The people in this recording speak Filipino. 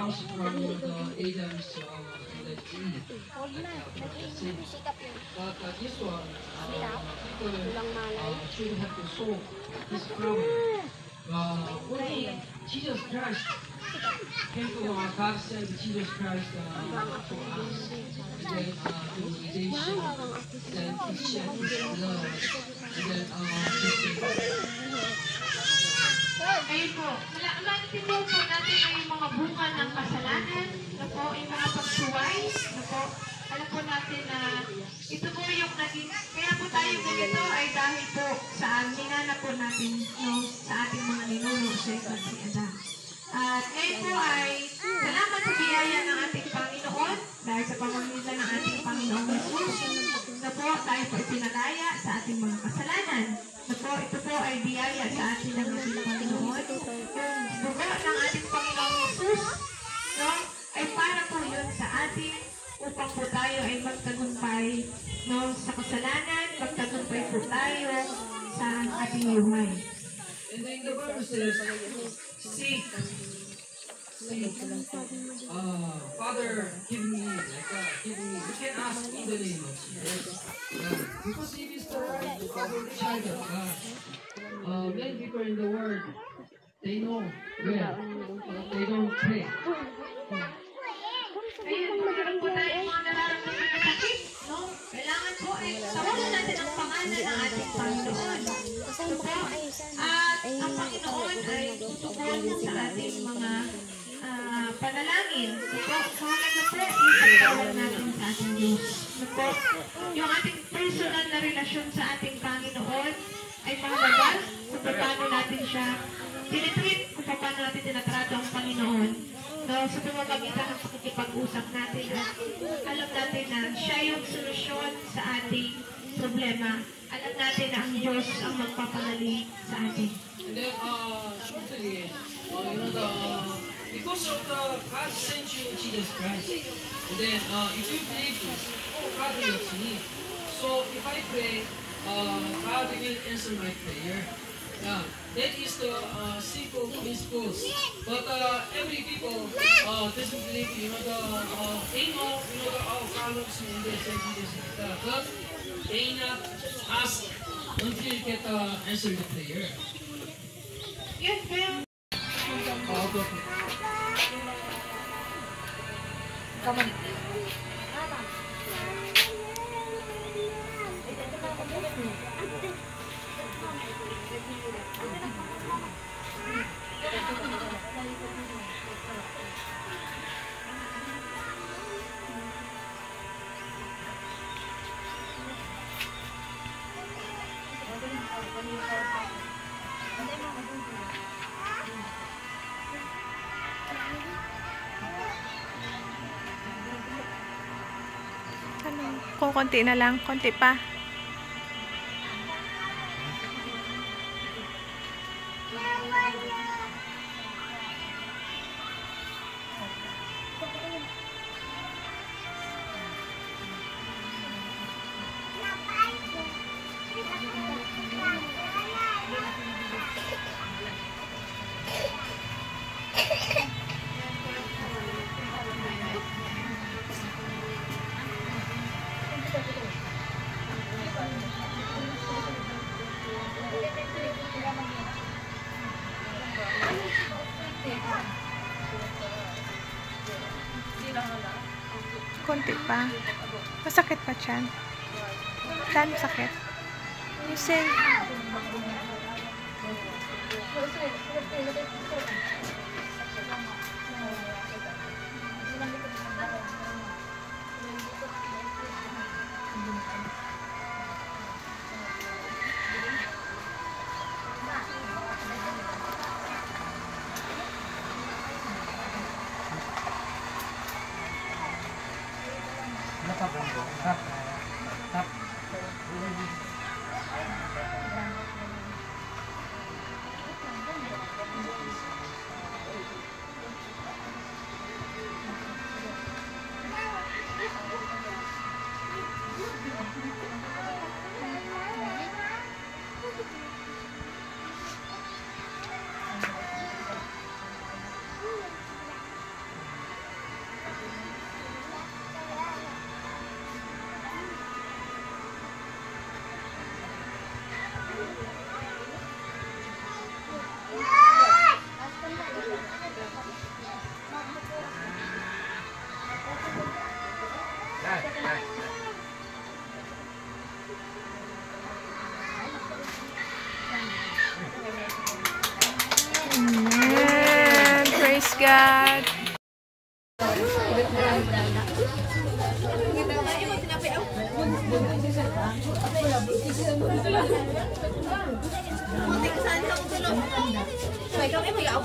comes from the Adam's and the Eve from the sin. But this one, people should have to solve this problem. Only Jesus Christ came to God sent Jesus Christ to us, and then to redemption, then He shed His blood, and then Ayun po, maintindihan po natin na yung mga bunga ng kasalanan, na po, yung mga pagsuway, na po, alam po natin na ito po yung naging, kaya po tayo ganito ay dahil po sa minana po natin, no, sa ating mga ninuno sa ibang si Adam. At ngayon po ay salamat sa biyaya ng ating Panginoon, dahil sa pamamagitan ng ating Panginoong Jesus, na po tayo po ipinalaya sa ating mga kasalanan. Na po, ito po ay biyaya sa ating ng ating Panginoon. Yung dugo ng ating Panginoong Jesus, no, ay para po yun sa atin upang po tayo ay magtagumpay, no, sa kasalanan, magtagumpay po tayo sa ating buhay. And then the Bible says, seek. Father, give me, give me. You can ask in the name of Jesus. Because it is the right child of God. Many people in the world, they know where, but they don't pray. Ayun, meron po tayo mga nararamdaman na sakit, no? Kailangan po ay tawagan natin ang pangalan ng ating Panginoon. So po, at ang Panginoon ay tutugon sa ating mga panalangin. So po, kahalaga po, ipagtawag natin sa ating Diyos. So po, yung ating personal na relasyon sa ating Panginoon ay mahalaga kung paano natin siya tinitreat, kung paano natin tinatrato ang Panginoon. No, sa pamamagitan ng pakikipag-usap natin at alam natin na siya yung solusyon sa ating problema. Alam natin na ang Diyos ang magpapagaling sa atin. And then, shortly, because of the God sent you Jesus Christ. And then, if you believe this, God loves me. So, if I pray, God will answer my prayer. Yeah, that is the simple principles. But every people doesn't believe, they know, God loves me, and they say this, but they not ask until you get the answer to the prayer. Yes, ma'am. Come on. Kung konti na lang, konti pa. Konti pa. Masakit pa dyan. Saan masakit? Yusin. Amen. Praise God. May kang imayaw.